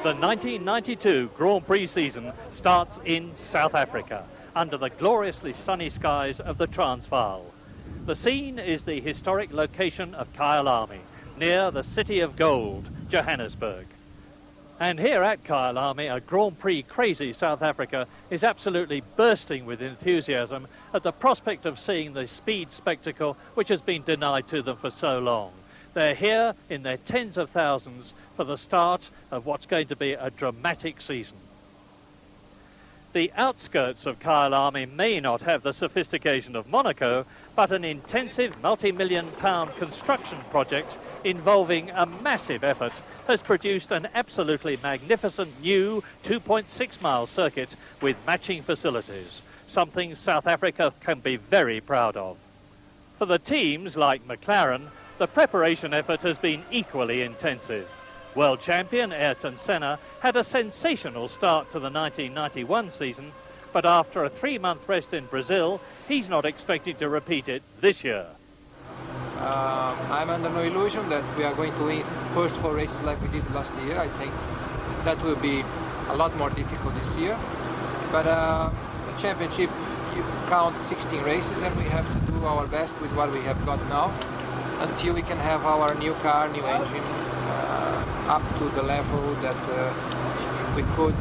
The 1992 Grand Prix season starts in South Africa, under the gloriously sunny skies of the Transvaal. The scene is the historic location of Kyalami, near the City of Gold, Johannesburg. And here at Kyalami, a Grand Prix crazy South Africa is absolutely bursting with enthusiasm at the prospect of seeing the speed spectacle which has been denied to them for so long. They're here in their tens of thousands for the start of what's going to be a dramatic season. The outskirts of Kyalami may not have the sophistication of Monaco, but an intensive multi-million-pound construction project involving a massive effort has produced an absolutely magnificent new 2.6-mile circuit with matching facilities, something South Africa can be very proud of. For the teams like McLaren, the preparation effort has been equally intensive. World champion Ayrton Senna had a sensational start to the 1991 season, but after a 3-month rest in Brazil, he's not expecting to repeat it this year. I'm under no illusion that we are going to win first 4 races like we did last year. I think that will be a lot more difficult this year. But the championship, you count 16 races, and we have to do our best with what we have got now until we can have our new car, new engine, up to the level that we could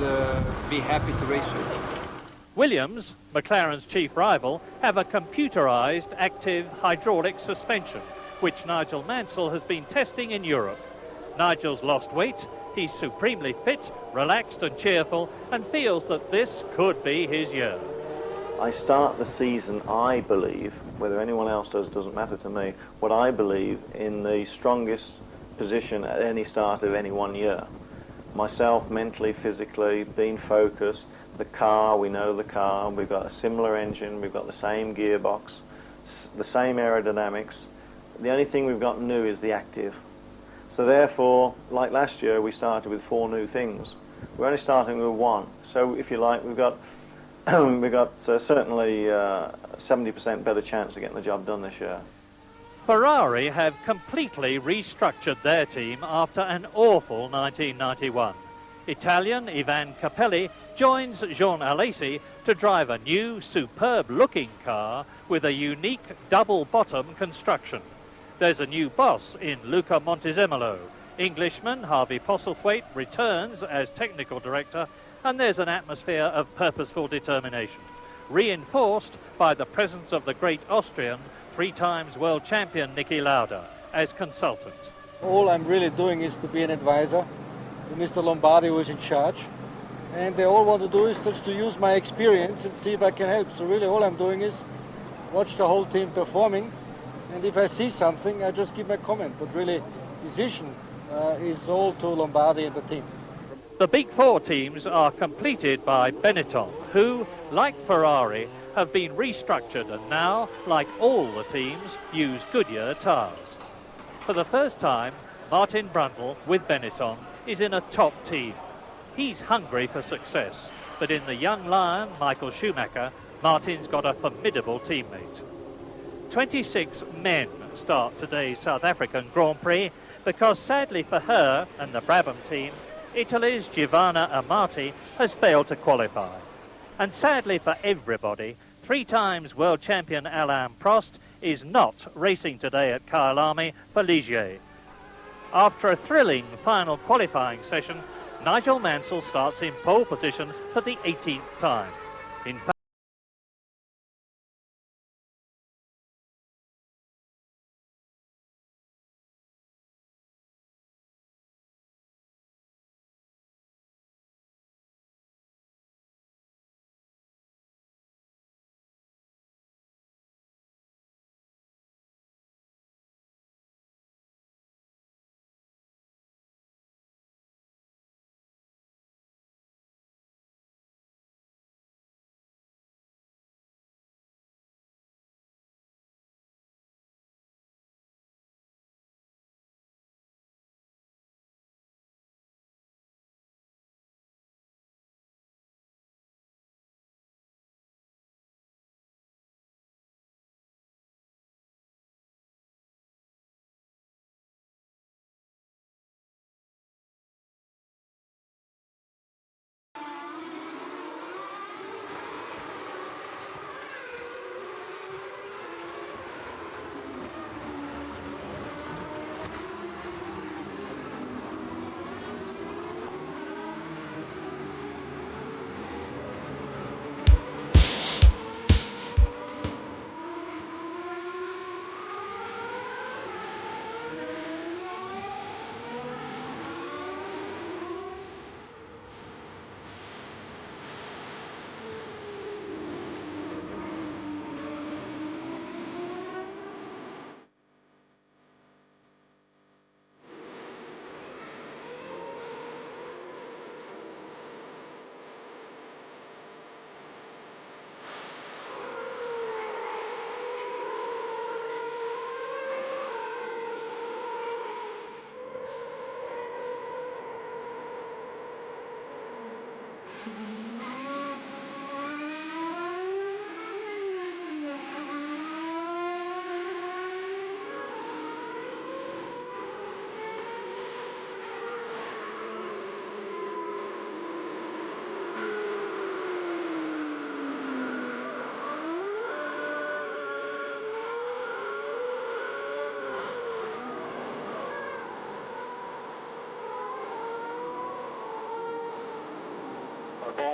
be happy to race with. Williams, McLaren's chief rival, have a computerized active hydraulic suspension, which Nigel Mansell has been testing in Europe. Nigel's lost weight, he's supremely fit, relaxed and cheerful, and feels that this could be his year. I start the season, I believe, whether anyone else does doesn't matter to me, what I believe in the strongest position at any start of any one year. Myself, mentally, physically, being focused, the car, we know the car, we've got a similar engine, we've got the same gearbox, the same aerodynamics. The only thing we've got new is the active. So therefore, like last year, we started with 4 new things. We're only starting with 1. So if you like, we've got certainly 70% better chance of getting the job done this year. Ferrari have completely restructured their team after an awful 1991. Italian Ivan Capelli joins Jean Alesi to drive a new, superb-looking car with a unique double-bottom construction. There's a new boss in Luca Montezemolo. Englishman Harvey Postlethwaite returns as technical director, and there's an atmosphere of purposeful determination, reinforced by the presence of the great Austrian, 3-time world champion Niki Lauda as consultant. All I'm really doing is to be an advisor to Mr. Lombardi, who is in charge, and they all want to do is just to use my experience and see if I can help. So really all I'm doing is watch the whole team performing, and if I see something, I just give my comment. But really, decision is all to Lombardi and the team. The Big 4 teams are completed by Benetton, who, like Ferrari, have been restructured and now, like all the teams, use Goodyear tyres. For the first time, Martin Brundle, with Benetton, is in a top team. He's hungry for success, but in the young lion, Michael Schumacher, Martin's got a formidable teammate. 26 men start today's South African Grand Prix because, sadly for her and the Brabham team, Italy's Giovanna Amati has failed to qualify. And sadly for everybody, 3-time world champion Alain Prost is not racing today at Kyalami for Ligier. After a thrilling final qualifying session, Nigel Mansell starts in pole position for the 18th time. In fact,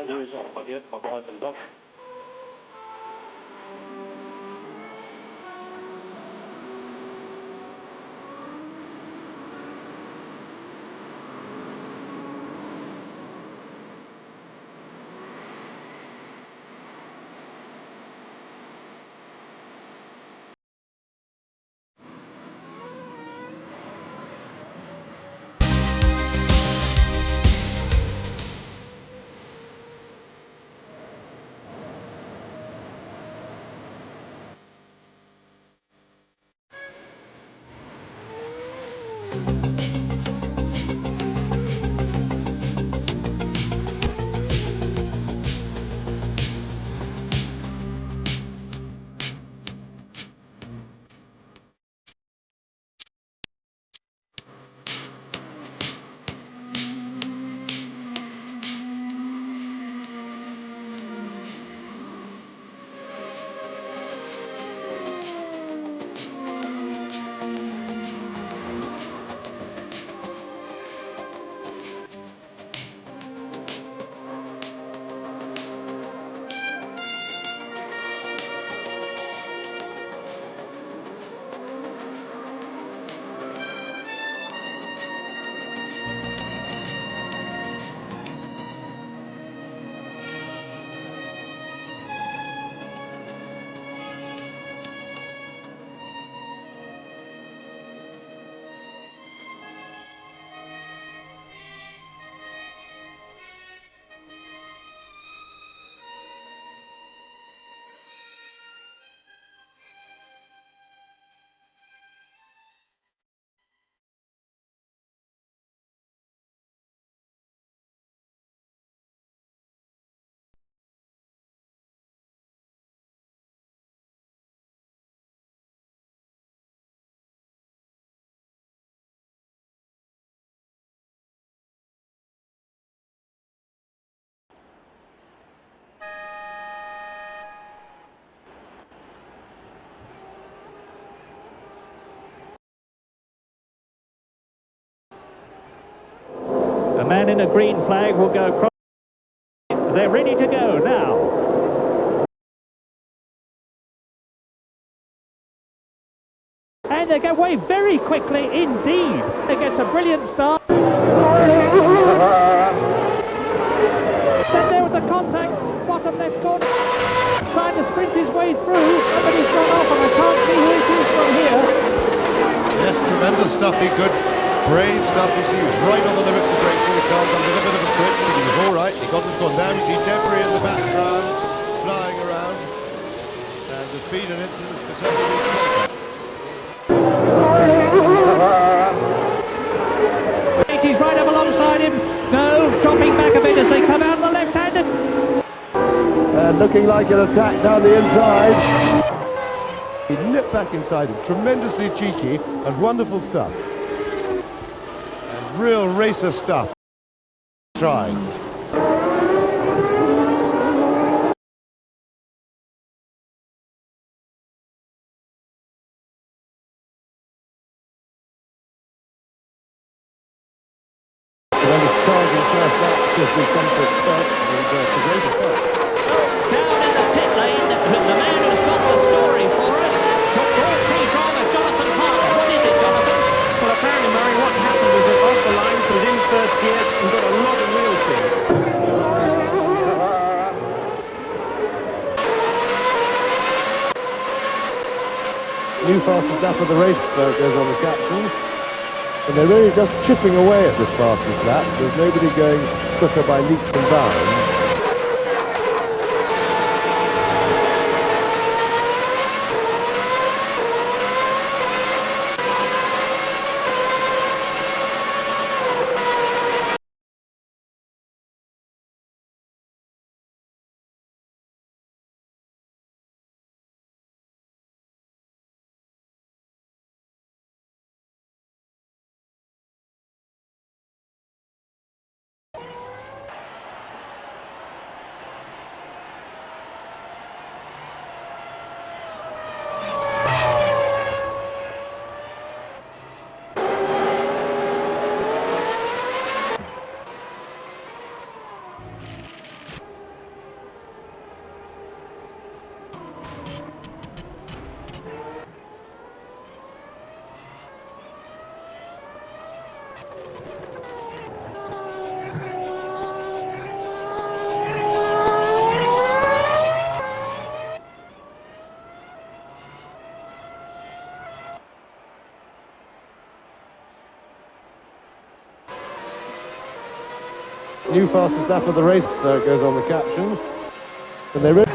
Nu is opgegeven, maar buiten dat. A man in a green flag will go across. They're ready to go now. And they get away very quickly indeed. They get a brilliant start. Then there was a contact, bottom left corner. Trying to sprint his way through, but he's gone off and I can't see who it is from here. Yes, tremendous stuff. He good, brave stuff. You see, he was right on the limit of the break for the car. Got a little bit of a twitch, but he was all right. He got it gone down. You see debris in the background, flying around, and there's been an incident for several contact. He's right up alongside him. No, dropping back a bit as they come out the left-handed. Looking like an attack down the inside. He nipped back inside him. Tremendously cheeky and wonderful stuff. And real racer stuff. Trying. Tremendous charging first lap, because we've come to expect and to go to first. Down in the pit lane, the man who's got the story for us, Grand Prix driver Jonathan Hart. What is it, Jonathan? Well, apparently, Murray, what happened was that off the line, he was in first gear and got a lot of wheel spin. New fastest lap of the race goes on the caption. And they're really just chipping away at this fastest lap. There's nobody going quicker by leaps and bounds. New fastest lap of the race, there it goes on the caption. And they really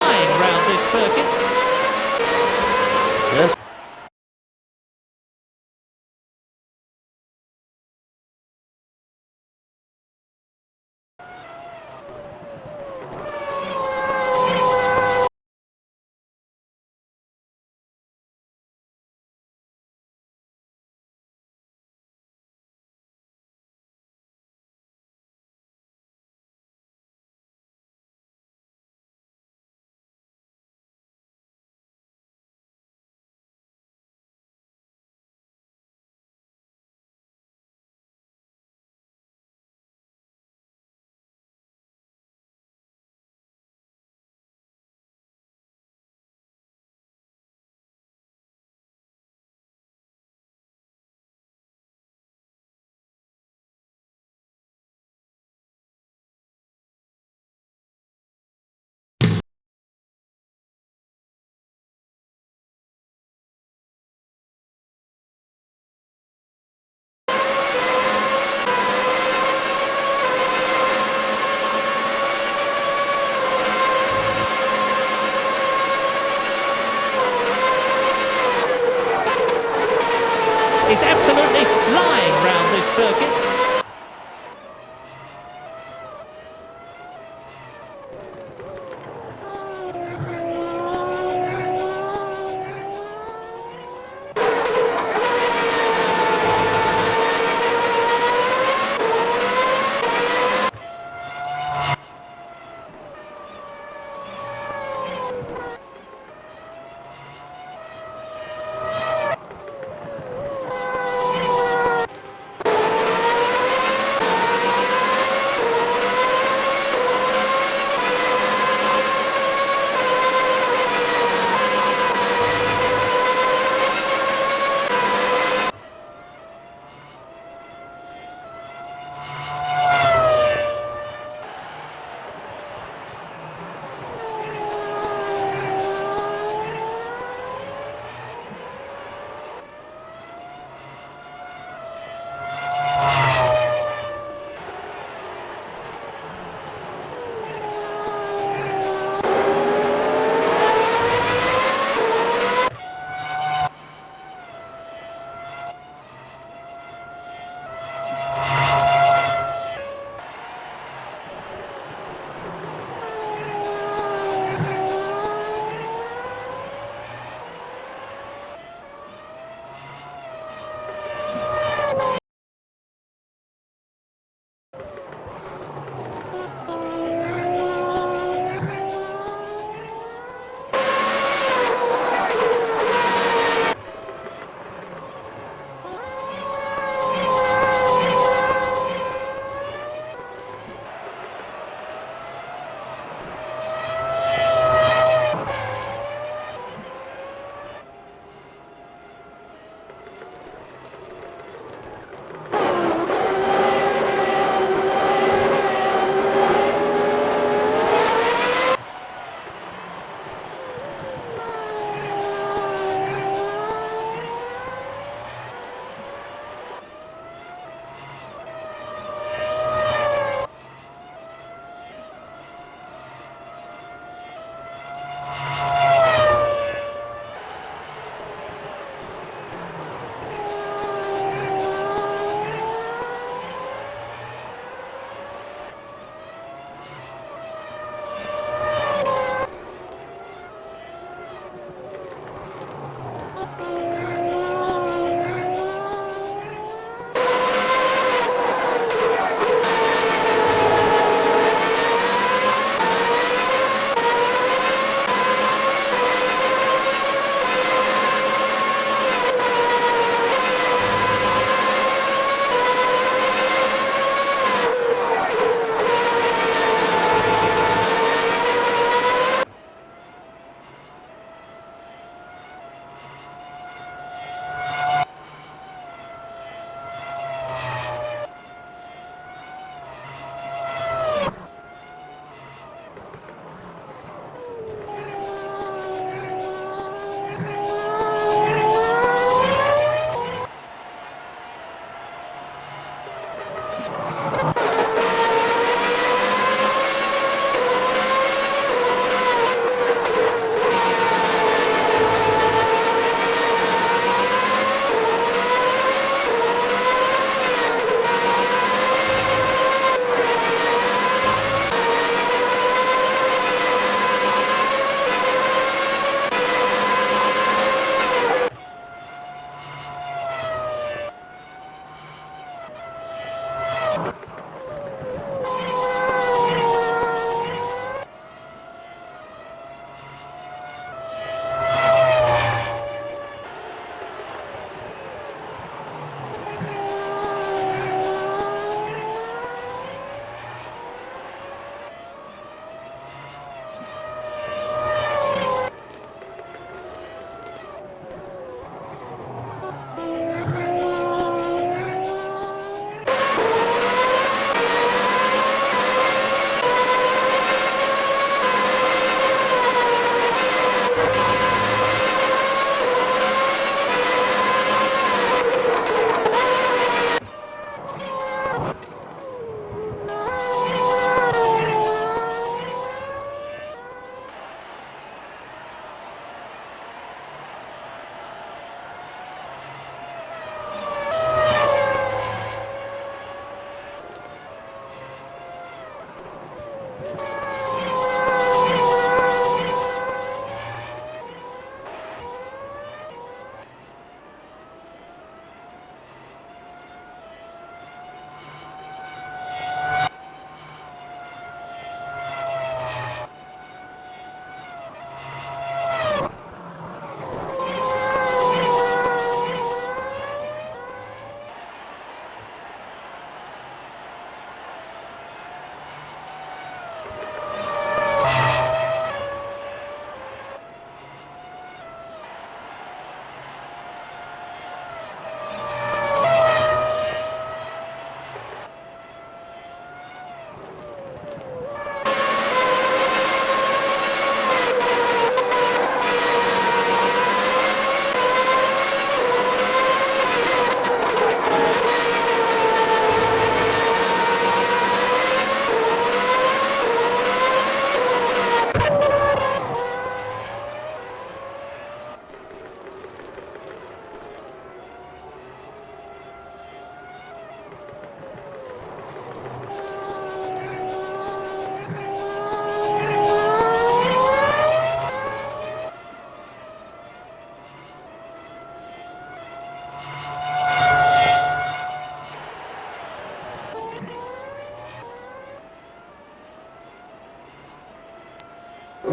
flying round this circuit. yes. Is absolutely flying round this circuit.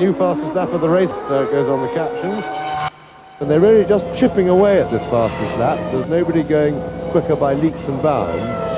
new fastest lap of the race goes on the caption. And they're really just chipping away at this fastest lap. There's nobody going quicker by leaps and bounds.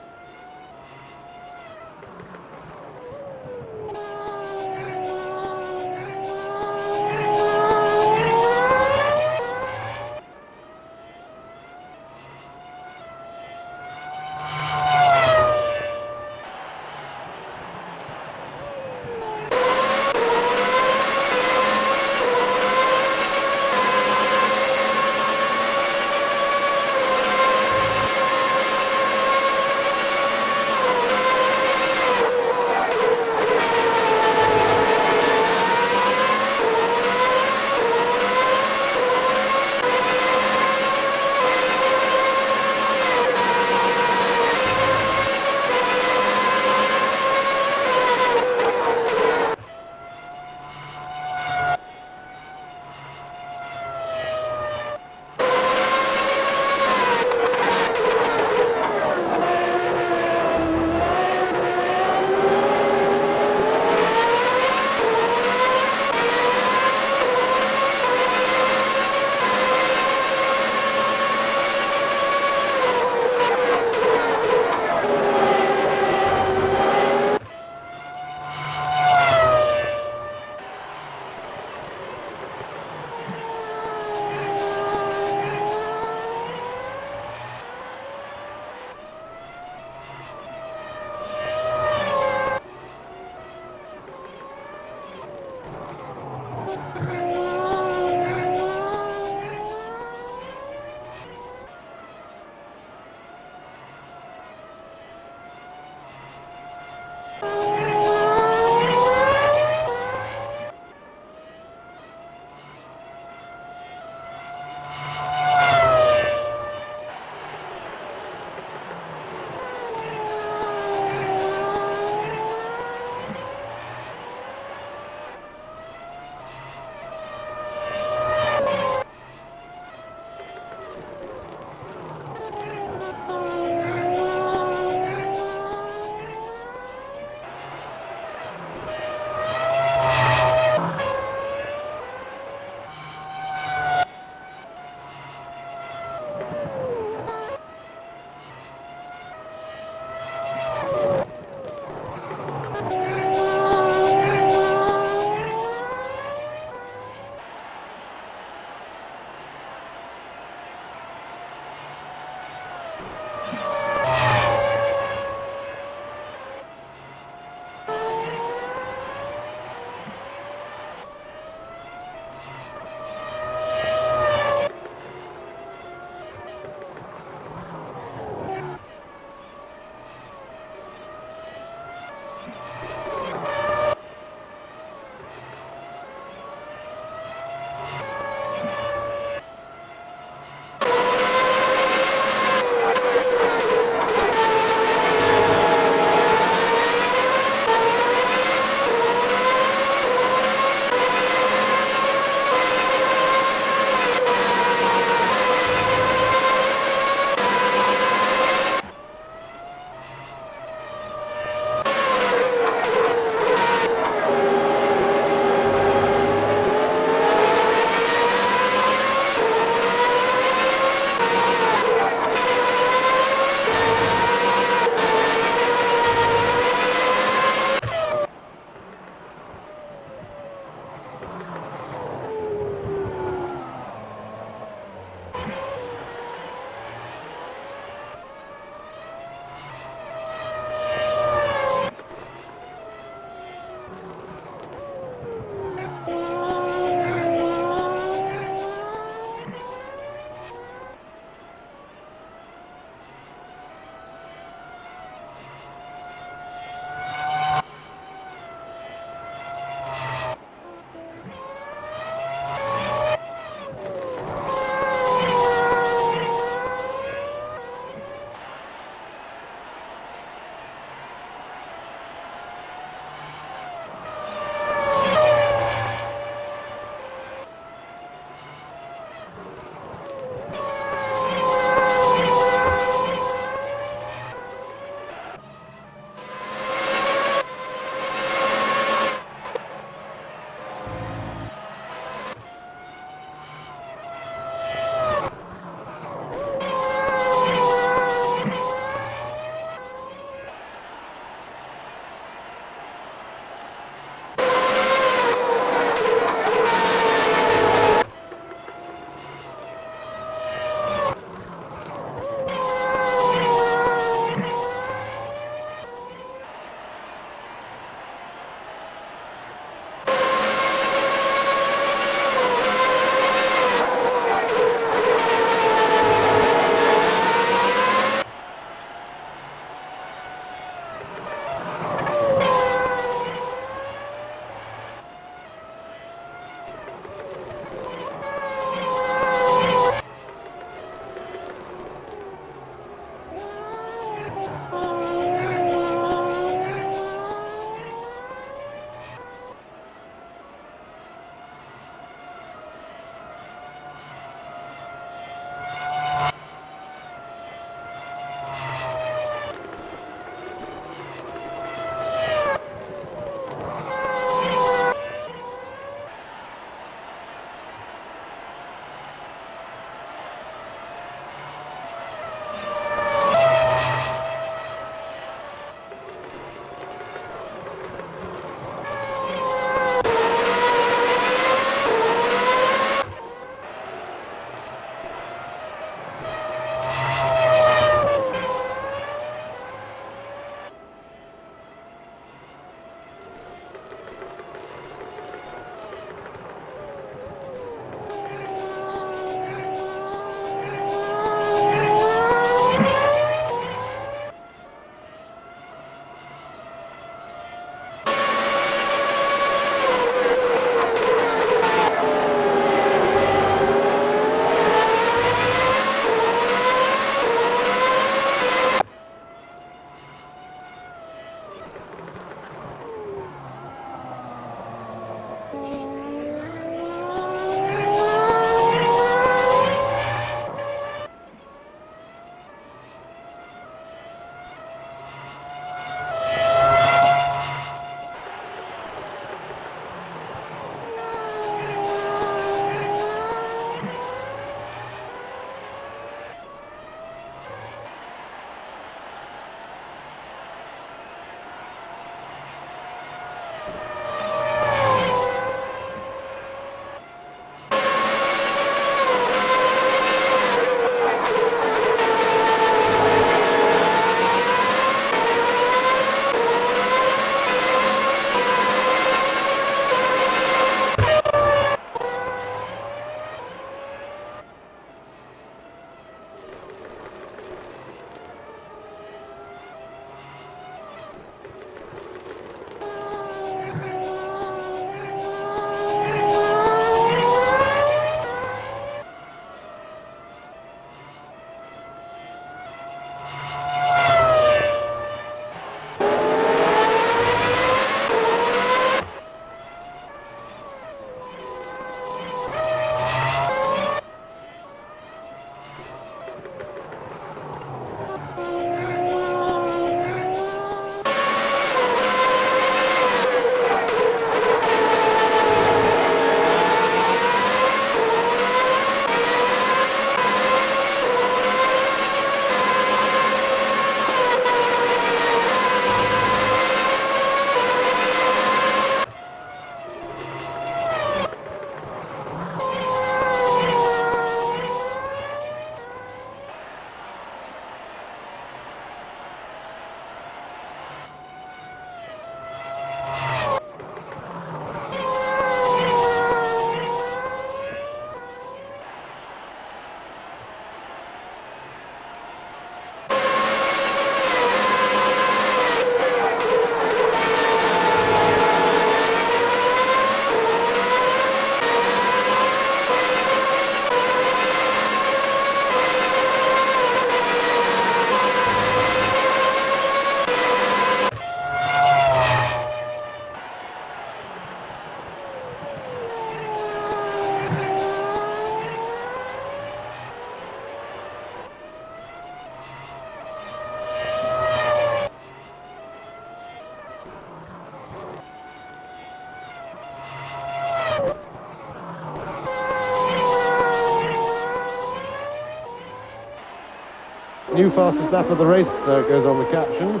New fastest lap of the race goes on the caption.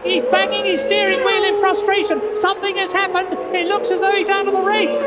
He's banging his steering wheel in frustration. Something has happened. It looks as though he's out of the race.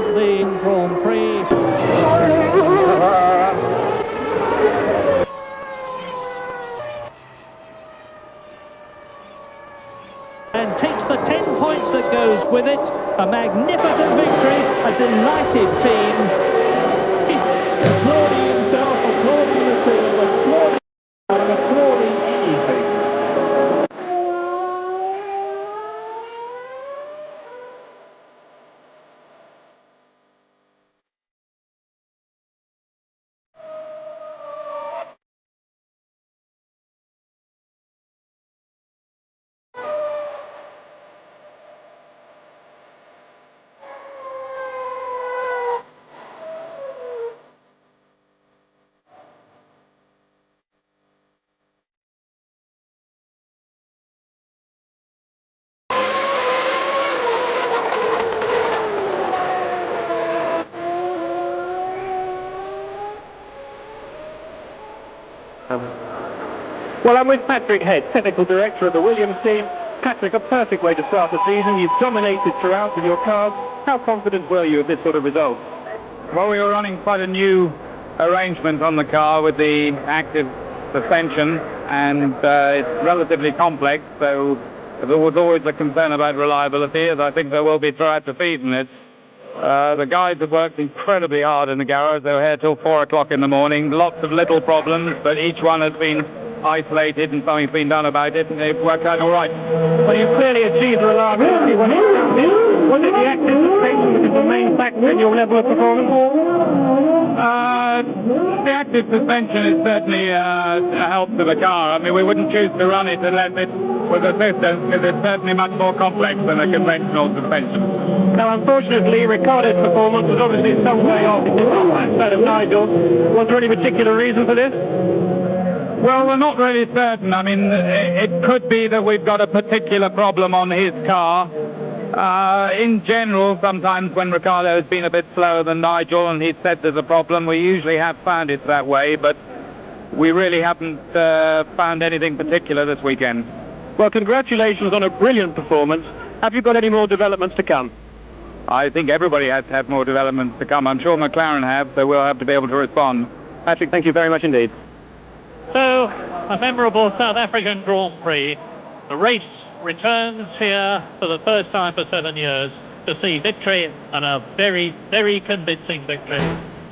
the Grand Prix. And takes the 10 points that goes with it. A magnificent victory, a delighted team. Applauding himself, applauding the team, applauding anything. Well, I'm with Patrick Head, Technical Director of the Williams team. Patrick, a perfect way to start the season. You've dominated throughout with your cars. How confident were you of this sort of result? Well, we were running quite a new arrangement on the car with the active suspension, and it's relatively complex, so there was always a concern about reliability, as I think there will be throughout the season. The guys have worked incredibly hard in the garage. They were here till 4 o'clock in the morning. Lots of little problems, but each one has been isolated and something's been done about it, and they've worked out all right. Well, you clearly achieved reliability when it counted. Was it the active suspension which is the main factor in your level of performance? The active suspension is certainly a help to the car. I mean, we wouldn't choose to run it unless it was assistance, because it's certainly much more complex than a conventional suspension. Now, unfortunately, Riccardo's performance was obviously some way off. It did not match that of Nigel. Was there any particular reason for this? Well, we're not really certain. I mean, it could be that we've got a particular problem on his car. In general, sometimes when Riccardo has been a bit slower than Nigel and he's said there's a problem, we usually have found it that way, but we really haven't found anything particular this weekend. Well, congratulations on a brilliant performance. Have you got any more developments to come? I think everybody has to have more developments to come. I'm sure McLaren have, so we'll have to be able to respond. Patrick, thank you very much indeed. So, a memorable South African Grand Prix. The race returns here for the first time for 7 years to see victory, and a very, very convincing victory.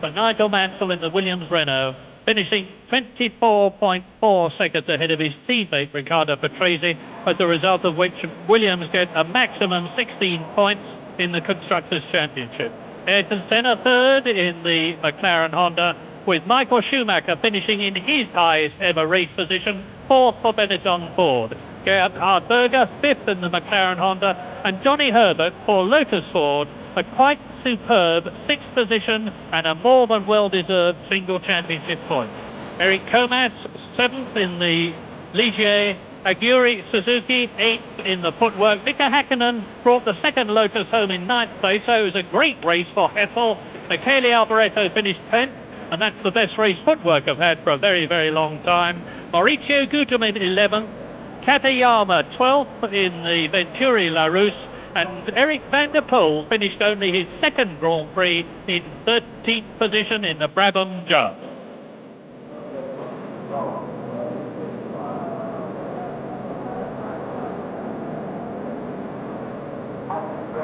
But Nigel Mansell in the Williams Renault, finishing 24.4 seconds ahead of his teammate Riccardo Patrese, as a result of which Williams get a maximum 16 points in the Constructors' Championship. Ayrton Senna third in the McLaren Honda, with Michael Schumacher finishing in his highest ever race position, fourth for Benetton Ford. Gerhard Berger fifth in the McLaren Honda, and Johnny Herbert for Lotus Ford, a quite superb sixth position and a more than well-deserved single championship point. Eric Comas seventh in the Ligier, Aguri Suzuki eighth in the footwork. Mika Hakkinen brought the second Lotus home in ninth place, so it was a great race for Hessel. Michele Alboreto finished 10th, and that's the best race footwork I've had for a very, very long time. Mauricio Guterman 11th, Katayama 12th in the Venturi LaRousse, and Eric van der Poel finished only his second Grand Prix in 13th position in the Brabham Jump.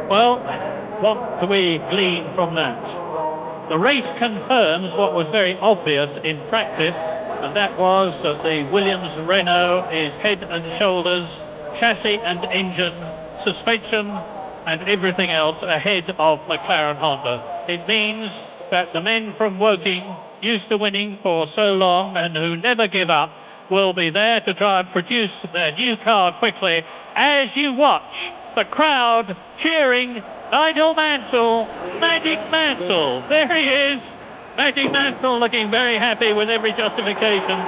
Well, what do we glean from that? The race confirms what was very obvious in practice, and that was that the Williams Renault is head and shoulders, chassis and engine, suspension and everything else ahead of McLaren Honda. It means that the men from Woking, used to winning for so long and who never give up, will be there to try and produce their new car quickly as you watch the crowd cheering Nigel Mansell, Magic Mansell. There he is. Magic Mansell looking very happy with every justification,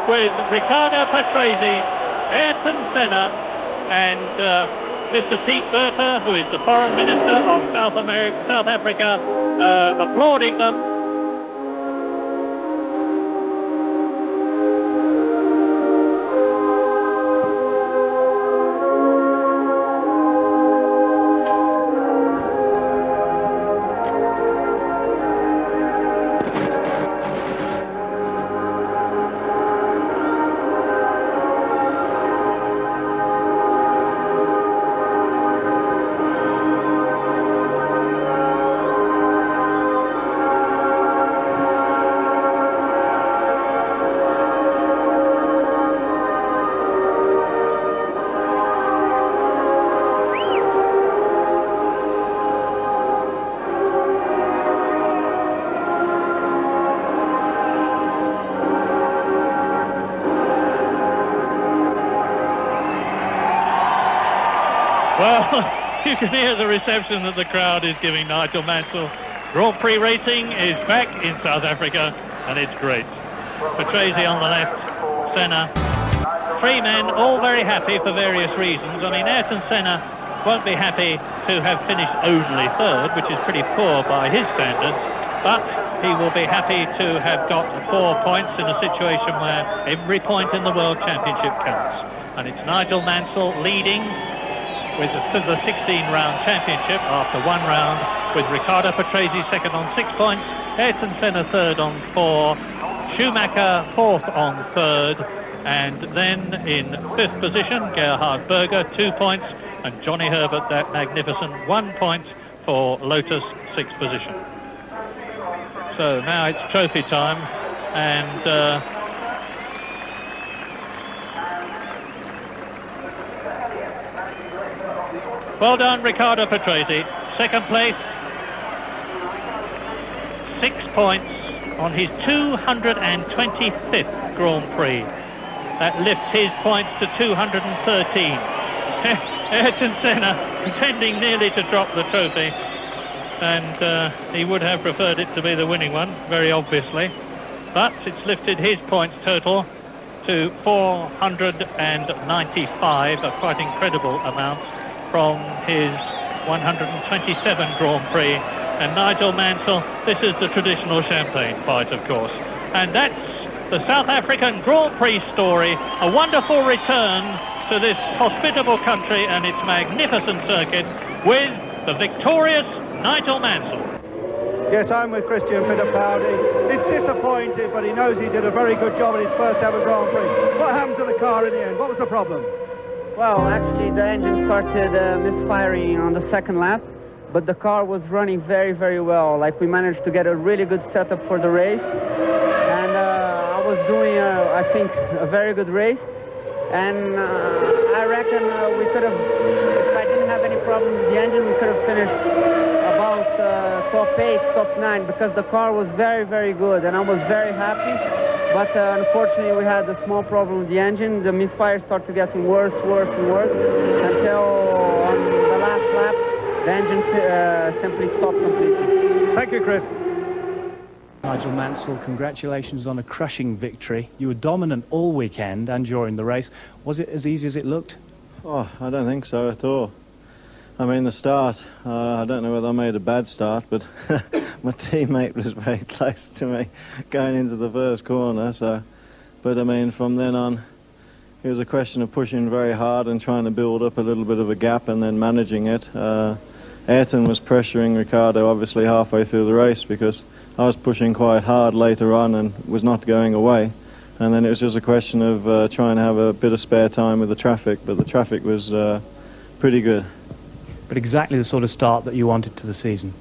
with Riccardo Patrese, Ayrton Senna, and Mr. Pete Bertha, who is the Foreign Minister of South Africa, applauding them. You can hear the reception that the crowd is giving Nigel Mansell. Grand Prix racing is back in South Africa, and it's great. Patrese on the left, Senna. Three men, all very happy for various reasons. I mean, Ayrton Senna won't be happy to have finished only third, which is pretty poor by his standards, but he will be happy to have got 4 points in a situation where every point in the World Championship counts. And it's Nigel Mansell leading with the 16-round championship after 1 round, with Riccardo Patrese second on 6 points, Ayrton Senna third on 4, Schumacher fourth on third, and then in 5th position, Gerhard Berger, 2 points, and Johnny Herbert, that magnificent 1 point for Lotus, 6th position. So now it's trophy time, and well done, Riccardo Patrese. Second place, 6 points on his 225th Grand Prix. That lifts his points to 213. Ayrton Senna intending nearly to drop the trophy, and he would have preferred it to be the winning one, very obviously. But it's lifted his points total to 495, a quite incredible amount, from his 127 Grand Prix. And Nigel Mansell, this is the traditional champagne fight, of course. And that's the South African Grand Prix story, a wonderful return to this hospitable country and its magnificent circuit with the victorious Nigel Mansell. Yes, I'm with Christian Fittipaldi. He's disappointed, but he knows he did a very good job at his first ever Grand Prix. What happened to the car in the end? What was the problem? Well, actually the engine started misfiring on the second lap, but the car was running very, very well. Like, we managed to get a really good setup for the race, and I was doing, I think, a very good race. And I reckon we could have, if I didn't have any problems with the engine, we could have finished about top 8, top 9, because the car was very, very good, and I was very happy. But unfortunately, we had a small problem with the engine. The misfire started getting worse, worse, and worse, until on the last lap, the engine simply stopped completely. Thank you, Chris. Nigel Mansell, congratulations on a crushing victory. You were dominant all weekend and during the race. Was it as easy as it looked? Oh, I don't think so at all. I mean, the start, I don't know whether I made a bad start, but my teammate was very close to me going into the first corner. So, but I mean, from then on, it was a question of pushing very hard and trying to build up a little bit of a gap and then managing it. Ayrton was pressuring Riccardo obviously halfway through the race, because I was pushing quite hard later on and was not going away. And then it was just a question of trying to have a bit of spare time with the traffic, but the traffic was pretty good. But exactly the sort of start that you wanted to the season.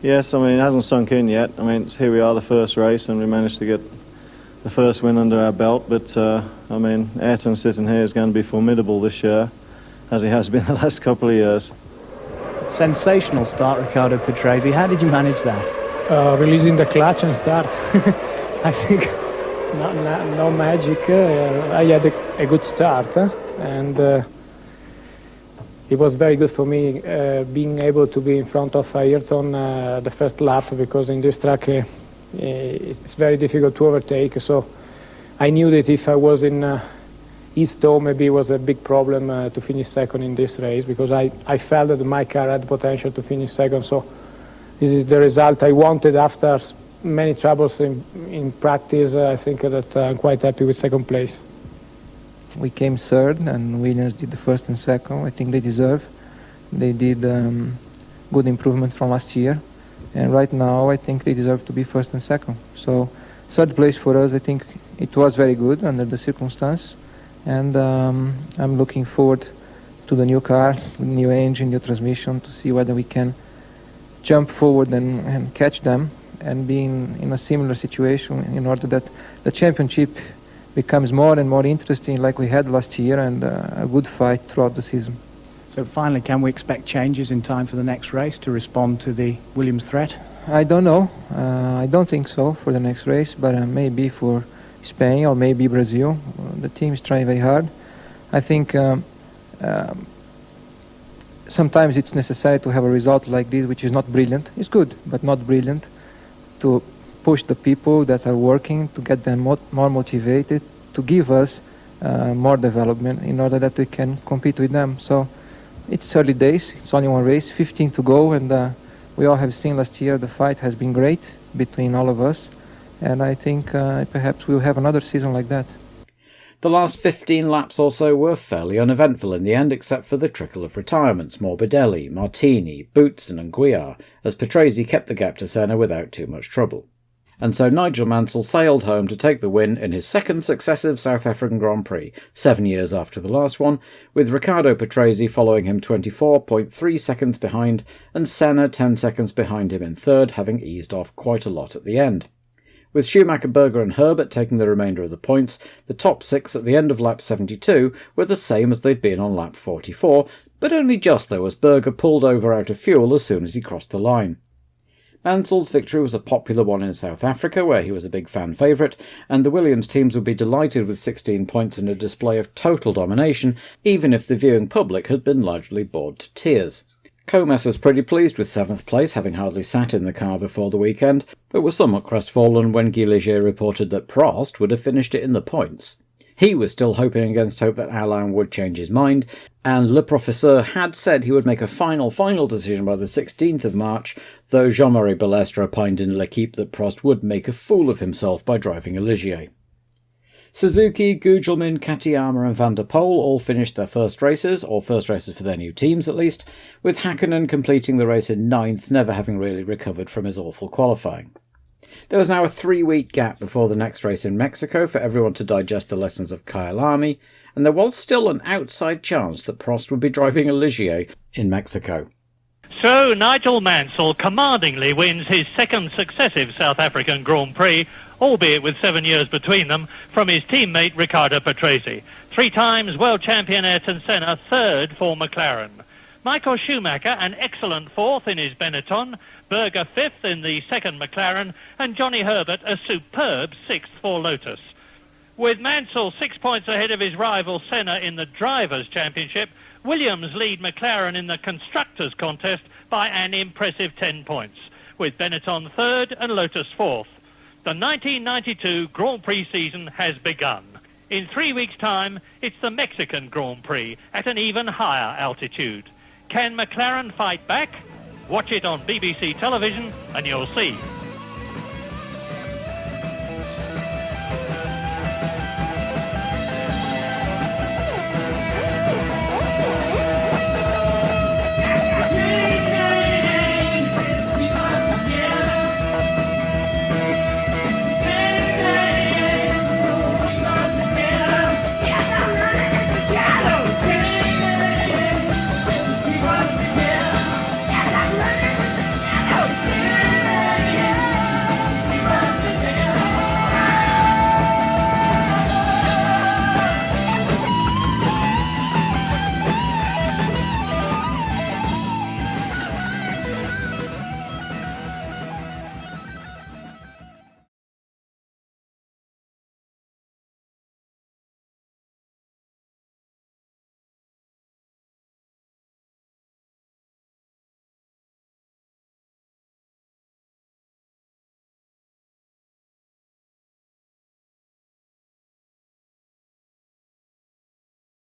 Yes, I mean, it hasn't sunk in yet. I mean, here we are, the first race, and we managed to get the first win under our belt. But, I mean, Ayrton sitting here is going to be formidable this year, as he has been the last couple of years. Sensational start, Riccardo Patrese. How did you manage that? Releasing the clutch and start. I think no magic. I had a good start, and it was very good for me being able to be in front of Ayrton the first lap, because in this track it's very difficult to overtake. So I knew that if I was in his toe, maybe it was a big problem to finish second in this race, because I felt that my car had potential to finish second. So this is the result I wanted after many troubles in practice. I think that I'm quite happy with second place. We came third, and Williams did the first and second. I think they deserve. They did good improvement from last year, and right now I think they deserve to be first and second. So third place for us, I think it was very good under the circumstance, and I'm looking forward to the new car, new engine, new transmission, to see whether we can jump forward and catch them and be in a similar situation, in order that the championship becomes more and more interesting, like we had last year, and a good fight throughout the season. So finally, can we expect changes in time for the next race to respond to the Williams threat? I don't know. I don't think so for the next race, but maybe for Spain or maybe Brazil. The team is trying very hard. I think sometimes it's necessary to have a result like this, which is not brilliant. It's good, but not brilliant, to push the people that are working, to get them more motivated, to give us more development in order that we can compete with them. So it's early days, it's only one race, 15 to go, and we all have seen last year the fight has been great between all of us, and I think perhaps we'll have another season like that. The last 15 laps or so were fairly uneventful in the end, except for the trickle of retirements: Morbidelli, Martini, Boutsen and Guiar, as Patrese kept the gap to Senna without too much trouble. And so Nigel Mansell sailed home to take the win in his second successive South African Grand Prix, 7 years after the last one, with Riccardo Patrese following him 24.3 seconds behind, and Senna 10 seconds behind him in third, having eased off quite a lot at the end. With Schumacher, Berger and Herbert taking the remainder of the points, the top six at the end of lap 72 were the same as they'd been on lap 44, but only just though, as Berger pulled over out of fuel as soon as he crossed the line. Mansell's victory was a popular one in South Africa, where he was a big fan favourite, and the Williams teams would be delighted with 16 points in a display of total domination, even if the viewing public had been largely bored to tears. Comas was pretty pleased with 7th place, having hardly sat in the car before the weekend, but was somewhat crestfallen when Guy Ligier reported that Prost would have finished it in the points. He was still hoping against hope that Alain would change his mind, and Le Professeur had said he would make a final decision by the 16th of March, though Jean-Marie Balestre opined in L'Equipe that Prost would make a fool of himself by driving a Ligier. Suzuki, Gugelmin, Katayama and Van der Poel all finished their first races, or first races for their new teams at least, with Hakkinen completing the race in 9th, never having really recovered from his awful qualifying. There was now a 3-week gap before the next race in Mexico for everyone to digest the lessons of Kyalami, and there was still an outside chance that Prost would be driving a Ligier in Mexico. So Nigel Mansell commandingly wins his second successive South African Grand Prix, albeit with 7 years between them, from his teammate Riccardo Patrese. 3 times world champion Ayrton Senna, third for McLaren. Michael Schumacher, an excellent 4th in his Benetton, Berger 5th in the second McLaren, and Johnny Herbert a superb 6th for Lotus. With Mansell 6 points ahead of his rival Senna in the Drivers' Championship, Williams lead McLaren in the Constructors' Contest by an impressive 10 points, with Benetton 3rd and Lotus 4th. The 1992 Grand Prix season has begun. In 3 weeks' time, it's the Mexican Grand Prix at an even higher altitude. Can McLaren fight back? Watch it on BBC television and you'll see.